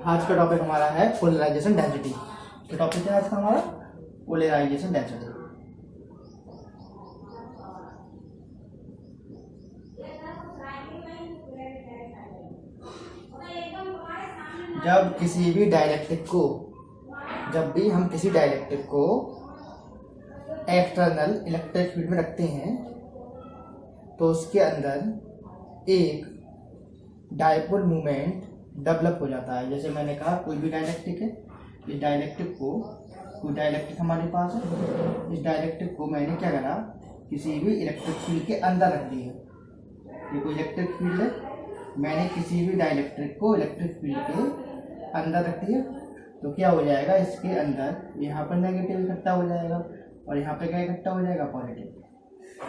आज का टॉपिक हमारा है पोलराइजेशन डेंसिटी। तो टॉपिक है आज का हमारा पोलराइजेशन डेंसिटी। जब भी हम किसी डाइलेक्ट्रिक को एक्सटर्नल इलेक्ट्रिक फील्ड में रखते हैं तो उसके अंदर एक डाइपोल मोमेंट डेवलप हो जाता है। जैसे मैंने कहा कोई भी डाइलेक्ट्रिक है, इस डाइलेक्ट्रिक को कोई डाइलेक्ट्रिक हमारे पास है, इस डाइलेक्ट्रिक को मैंने क्या करा, किसी भी इलेक्ट्रिक फील्ड के अंदर रख दिया। ये कोई इलेक्ट्रिक फील्ड है, मैंने किसी भी डाइलेक्ट्रिक को इलेक्ट्रिक फील्ड के अंदर रख दिया तो क्या हो जाएगा, इसके अंदर यहाँ पर नेगेटिव इकट्ठा हो जाएगा और यहाँ पे क्या इकट्ठा हो जाएगा, पॉजिटिव।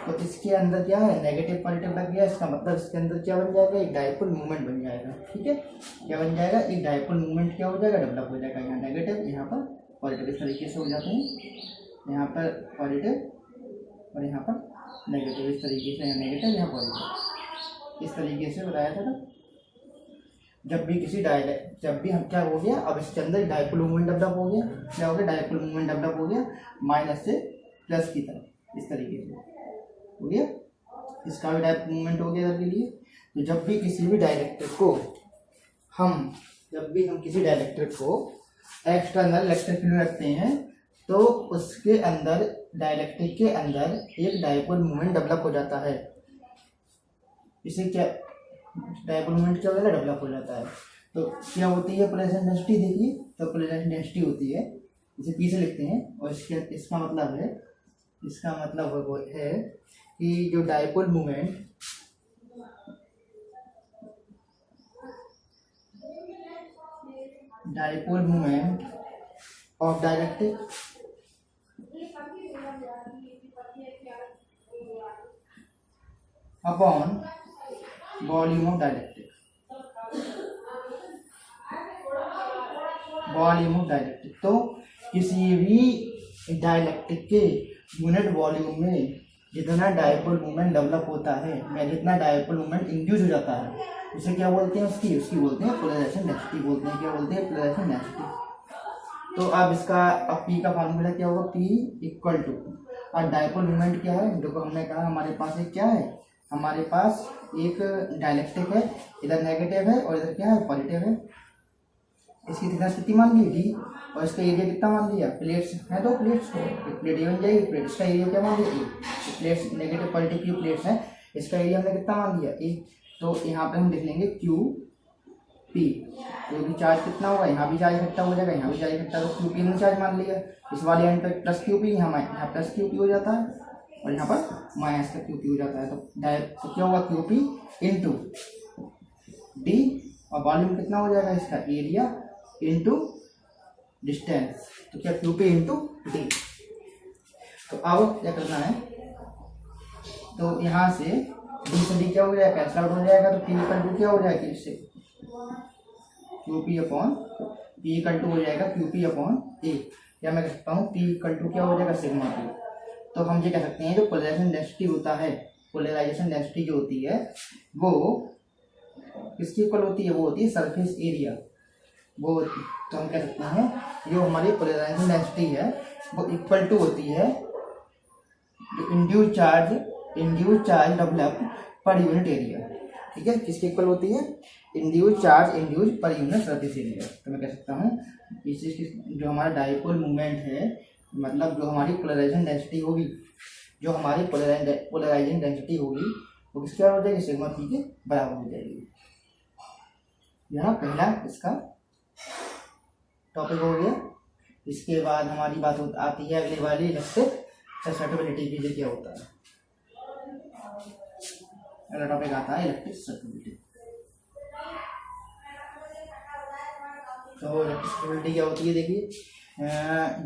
तो इसके अंदर क्या है, नेगेटिव पॉजिटिव लग गया, इसका मतलब इसके अंदर क्या बन जाएगा, एक डाइपोल मूवमेंट बन जाएगा। ठीक है, क्या बन जाएगा, एक डाइपोल मूवमेंट क्या हो जाएगा, डेवलप हो जाएगा। यहाँ नेगेटिव, यहाँ पर पॉजिटिव, इस तरीके से हो जाते हैं। यहाँ पर पॉजिटिव और यहाँ पर नेगेटिव, इस तरीके से, यहाँ नेगेटिव यहाँ पॉजिटिव, इस तरीके से बताया था ना। जब भी हम क्या हो गया, अब इसके अंदर डाइपोल मूवमेंट डेवलप हो गया, क्या हो गया, डाइपोल मूवमेंट डेवलप हो गया माइनस से प्लस की तरफ, इस तरीके से हो गया। इसका भी डाइपोल मूवमेंट हो गया इधर के लिए। तो जब भी हम किसी डाइलेक्ट्रिक को एक्सटर्नल इलेक्ट्रिक फील्ड में रखते हैं तो उसके अंदर, डाइलेक्ट्रिक के अंदर एक डाइपोल मूवमेंट डेवलप हो जाता है। इसे क्या डाइपोल मूवमेंट क्या होता है, डेवलप हो जाता है। तो क्या होती है पोलराइजेशन डेंसिटी, देखिए तो पोलराइजेशन डेंसिटी होती है, इसे पी से लिखते हैं और इसका मतलब है कि जो dipole movement of dielectric upon volume of dielectric, तो किसी भी डाइलेक्ट्रिक के यूनिट वॉल्यूम में जितना डाइपोल मूवमेंट डेवलप होता है या जितना डाइपोल मूवमेंट इंड्यूस हो जाता है, उसे क्या बोलते हैं, उसकी बोलते हैं पोलराइजेशन डेंसिटी बोलते हैं। क्या बोलते हैं, पोलराइजेशन डेंसिटी। तो अब P का फार्मूला क्या होगा, P इक्वल टू, और डाइपोल मूवमेंट क्या है, देखो हमने कहा हमारे पास एक क्या है, हमारे पास एक डाइलेक्ट्रिक है, इधर नेगेटिव है और इधर क्या है, पॉजिटिव है। इसकी थिकनेस कितनी मान ली, डी, और इसका एरिया कितना मान लिया, प्लेट्स है, तो प्लेट्स को एक प्लेट ये बन जाएगी, प्लेट, इसका एरिया क्या मान लिया, ए। प्लेट्स नेगेटिव पॉजिटिव की प्लेट्स हैं, इसका एरिया हमने कितना मान लिया, ए। तो यहाँ पे हम लिख लेंगे क्यू पी, जो भी चार्ज कितना होगा, यहाँ भी चार्ज इकट्ठा हो जाएगा, यहाँ भी चार्ज इकट्ठा, तो क्यू पी हमने चार्ज मान लिया। इस वाले एंड पे प्लस क्यू पी, यहाँ प्लस क्यू पी हो जाता है और यहाँ पर माइनस का क्यू पी हो जाता है। तो क्या होगा, क्यू पी इंटू डी, और वॉल्यूम कितना हो जाएगा, इसका एरिया इंटू डिस्टेंस, तो क्या क्यू पी इंटू डी। तो अब क्या करना है, तो यहाँ से डी से डी क्या हो जाएगा, कैंसिल आउट हो जाएगा, तो पी इक्वल टू क्या हो जाएगा, इससे Q P upon P equal to हो जाएगा क्यू पी अपॉन ए, या मैं कह सकता हूँ पी इक्वल टू क्या हो जाएगा, सिग्मा पी। तो हम ये कह सकते हैं जो पोलराइजेशन डेंसिटी होता है, पोलराइजेशन डेंसिटी जो होती है वो किसकी इक्वल होती है, वो होती है सरफेस एरिया, वो। तो हम कह सकते हैं जो हमारी पोलराइजेशन डेंसिटी है वो इक्वल टू होती है induce charge develop per unit area. ठीक है, किसकी इक्वल होती है, induce per unit surface area. तो मैं कह सकता हूँ इस जो हमारा डाइपोल मूवमेंट है, मतलब जो हमारी पोलराइजेशन डेंसिटी होगी, वो किसके बराबर हो जाएगी, सिग्मा पी के बराबर हो जाएगी। यह पहला इसका टॉपिक हो गया। इसके बाद हमारी बात आती है अगली वाली, इलेक्ट्रिक ससेप्टिबिलिटी की, क्या होता है। अगला टॉपिक आता है इलेक्ट्रिक ससेप्टिबिलिटी। तो इलेक्ट्रिक ससेप्टिबिलिटी क्या होती है, देखिए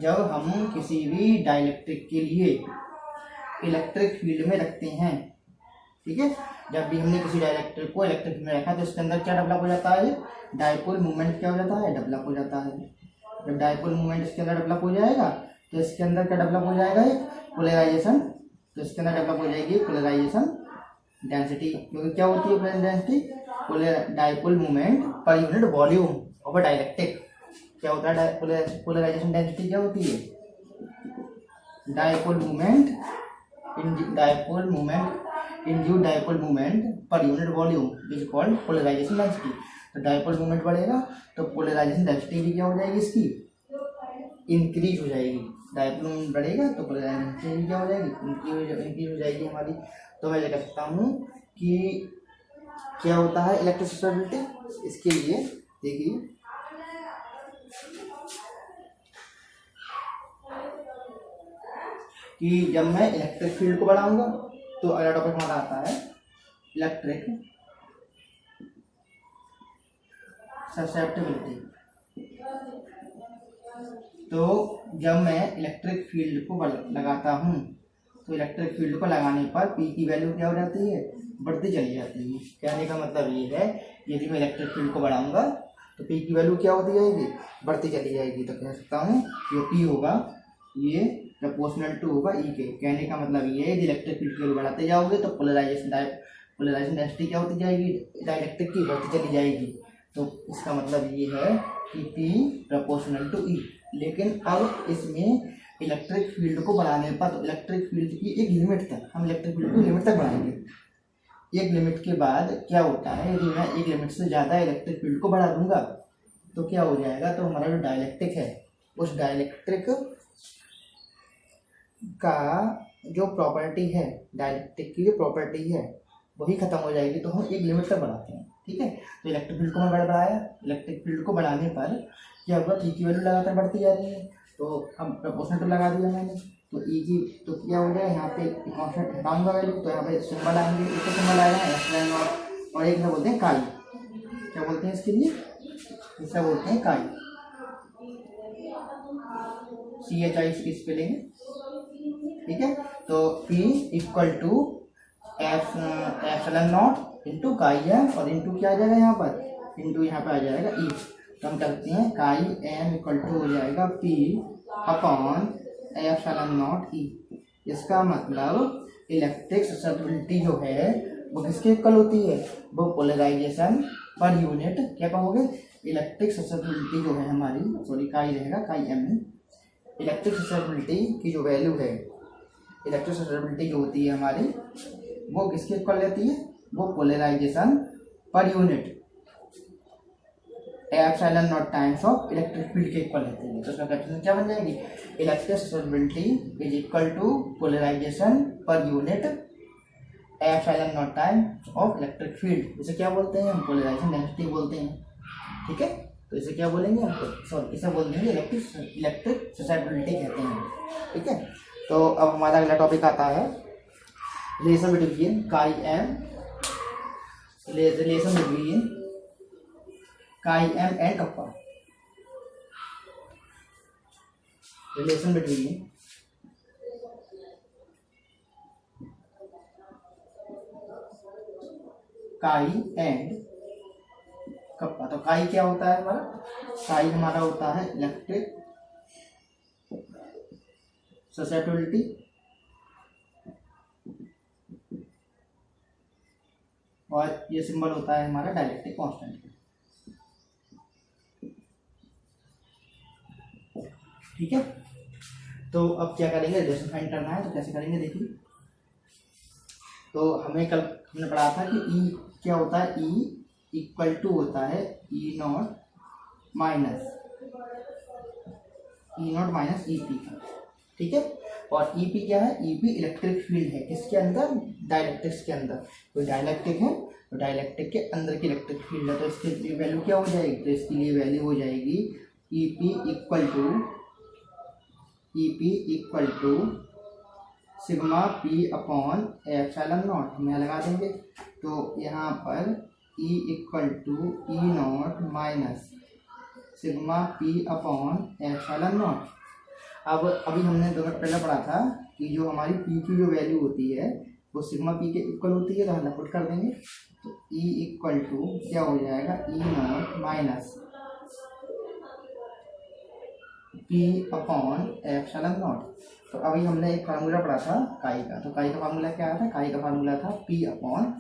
जब हम किसी भी डाइलेक्ट्रिक के लिए इलेक्ट्रिक फील्ड में रखते हैं, ठीक है, जब भी हमने किसी डाइलेक्ट्रिक को इलेक्ट्रिक फील्ड में रखा तो इसके अंदर क्या डेवलप हो जाता है, डाइपोल मूवमेंट क्या हो जाता है, डेवलप हो जाता है। जब डाइपोल मूवमेंट इसके अंदर डेवलप हो जाएगा तो इसके अंदर क्या डेवलप हो जाएगा, एक पोलराइजेशन, तो इसके अंदर डेवलप हो जाएगी पोलराइजेशन डेंसिटी। क्योंकि क्या होती है polarisation density, dipole movement per unit volume, of a dielectric. क्या होता है पोलराइजेशन डेंसिटी? क्या होती है? Dipole moment induced dipole moment per unit volume is called polarisation density. तो डायपोल मोमेंट बढ़ेगा तो पोलराइजेशन डेंसिटी भी क्या हो जाएगी? इसकी इंक्रीज हो जाएगी। डायपोल मोमेंट बढ़ेगा तो पोलराइजेशन डेंसिटी क्या हो जाएगी? इंक्रीज हो जाएगी हमारी। तो मैं ये कह सकता हूँ कि क्या होता है इलेक्ट्रिक ससेप्टिबिलिटी। इसके लिए देखिए, कि जब मैं इलेक्ट्रिक फील्ड को बढ़ाऊंगा तो अगला टॉपिक हमारा आता है इलेक्ट्रिक ससेप्टिबिलिटी। तो जब मैं इलेक्ट्रिक फील्ड को लगाता हूँ तो इलेक्ट्रिक फील्ड को लगाने पर पी की वैल्यू क्या हो जाती है? बढ़ती चली जाती है। कहने का मतलब ये है, यदि मैं इलेक्ट्रिक फील्ड को बढ़ाऊंगा तो पी की वैल्यू क्या होती जाएगी? बढ़ती चली जाएगी। तो कह सकता हूँ जो पी होगा ये प्रोपोर्शनल टू होगा ई के। कहने का मतलब ये है, इलेक्ट्रिक फील्ड की वैल्यू बढ़ाते जाओगे तो पोलराइजेशन डेंसिटी क्या होती जाएगी? डाइलेक्ट्रिक की बढ़ती चली जाएगी। तो इसका मतलब ये है कि पी प्रोपोर्शनल टू ई। लेकिन अब इसमें इलेक्ट्रिक फील्ड को बढ़ाने पर, तो इलेक्ट्रिक फील्ड की एक लिमिट तक, हम इलेक्ट्रिक फील्ड को लिमिट तक बढ़ाएंगे। एक लिमिट के बाद क्या होता है, यदि मैं एक लिमिट से ज़्यादा इलेक्ट्रिक फील्ड को बढ़ा दूंगा तो क्या हो जाएगा? तो हमारा जो डाइलेक्ट्रिक है उस डाइलेक्ट्रिक का जो प्रॉपर्टी है, डाइलेक्ट्रिक की जो प्रॉपर्टी है वही खत्म हो जाएगी। तो हम एक लिमिट तक बढ़ाते हैं, ठीक है। तो इलेक्ट्रिक फील्ड को मैं बढ़ाया, इलेक्ट्रिक फील्ड को बढ़ाने पर क्या होगा? ई की वैल्यू लगातार बढ़ती जा रही है। तो अब प्रोपोर्शनल टू लगा दिया मैंने, तो ई की तो क्या हो जाए? यहाँ पे कॉन्स्टेंट हटाऊंगा वैल्यू, तो यहाँ पे सिंबल आएंगे, एक तो सिंबल आएगा एप्सिलॉन और एक बोलते हैं काई। क्या बोलते हैं इसके लिए? इसका बोलते हैं काई, CHI इसकी स्पेलिंग, ठीक है। तो P equal to epsilon naught into chi M, और इंटू क्या आ जाएगा यहाँ पर? इंटू यहाँ पे आ जाएगा ई। तो हम करते हैं काई एम इक्वल टू हो जाएगा P अपॉन एप्सिलॉन नॉट ई। इसका मतलब इलेक्ट्रिक ससेप्टिबिलिटी जो है वो किसके इक्वल होती है? वो पोलराइजेशन पर यूनिट, क्या कहोगे? इलेक्ट्रिक ससेप्टिबिलिटी जो है हमारी, सॉरी काई रहेगा, काई एम में इलेक्ट्रिक ससेप्टिबिलिटी की जो वैल्यू है, इलेक्ट्रिक ससेप्टिबिलिटी जो होती है हमारी, वो किसके इक्वल रहती है? वो polarisation per unit epsilon naught times of electric field के इक्वल रहती है। तो इसका कैपिटल क्या बन जाएगी? Electric susceptibility is equal to polarisation per unit epsilon naught times of electric field. इसे क्या बोलते हैं? हम पोलराइजेशन डेंसिटी बोलते हैं, ठीक है। तो इसे क्या बोलेंगे? सॉरी, इसे बोल देंगे इलेक्ट्रिक ससेप्टिबिलिटी कहते हैं, ठीक है। तो अब हमारा अगला टॉपिक आता है relation between chi M, relation between chi M and kappa. Relation between chi and kappa. तो काई क्या होता है हमारा? काई हमारा होता है इलेक्ट्रिक ससेप्टिबिलिटी, और ये सिंबल होता है हमारा डाइलेक्ट्रिक कांस्टेंट, ठीक है। तो अब क्या करेंगे? रिलेशन फाइंड करना है, तो कैसे करेंगे देखिए। तो हमें कल हमने पढ़ा था कि ई क्या होता है? ई इक्वल टू होता है ई नॉट माइनस ई पी का, ठीक है। और ई पी क्या है? ई पी इलेक्ट्रिक फील्ड है, किसके अंदर? डाइलेक्ट्रिक्स के अंदर। तो डाइलेक्ट्रिक है तो डाइलेक्ट्रिक के अंदर की इलेक्ट्रिक फील्ड है, तो इसके लिए वैल्यू क्या हो जाएगी? तो इसके लिए वैल्यू हो जाएगी E P equal to sigma P upon epsilon naught. हम यहाँ लगा देंगे, तो यहाँ पर E equal to E naught minus sigma P upon epsilon naught. अब अभी हमने 2 मिनट पहले पढ़ा था कि जो हमारी पी की जो वैल्यू होती है वो सिग्मा पी के इक्वल होती है, तो हम पुट कर देंगे। तो ई इक्वल टू क्या हो जाएगा? E naught minus P upon epsilon naught. तो अभी हमने एक फार्मूला पढ़ा था काई का, तो काई का फार्मूला क्या आया था? काई का फार्मूला था पी अपॉन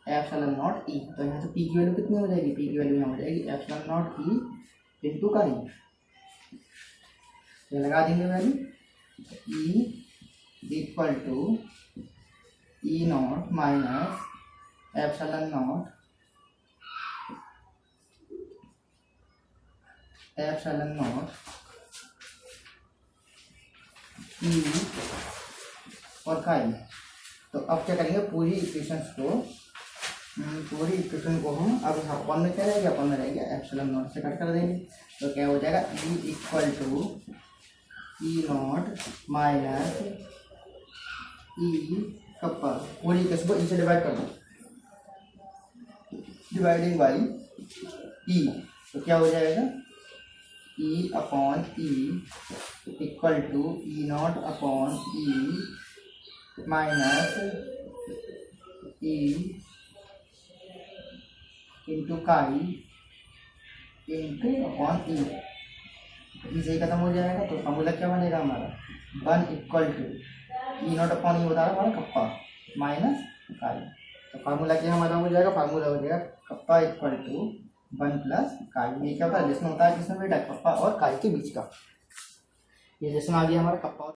एप्सिलॉन नॉट ई। तो यहाँ से पी की वैल्यू कितनी हो जाएगी? पी की वैल्यू यहाँ हो जाएगी एप्सिलॉन नॉट ई इंटू काई, ये लगा देंगे value. E equal to E naught minus epsilon naught E और काई। तो अब क्या करेंगे, पूरी इक्वेशन को हम अब अपन में क्या रहेगा, अपन में रहेगा एप्सिलॉन नॉट से कट कर देंगे। तो क्या हो जाएगा, E equal to E naught minus E kappa, पूरी इक्वेशन को ई से डिवाइड कर दो, डिवाइडिंग बाई ई। तो क्या हो जाएगा, E upon E equal to E naught upon E minus E into chi into upon E. E से खत्म हो जाएगा तो फॉर्मूला क्या बनेगा हमारा, 1 equal to E naught upon E होता है हमारा कप्पा माइनस काई। तो फार्मूला क्या हमारा हो जाएगा, फार्मूला हो जाएगा kappa equal to 1 plus chi. ये क्या होता है, रिलेशन होता है किसमें बेटा, कप्पा और काई के बीच का। ये रिलेशन आ गया हमारा कप्पा।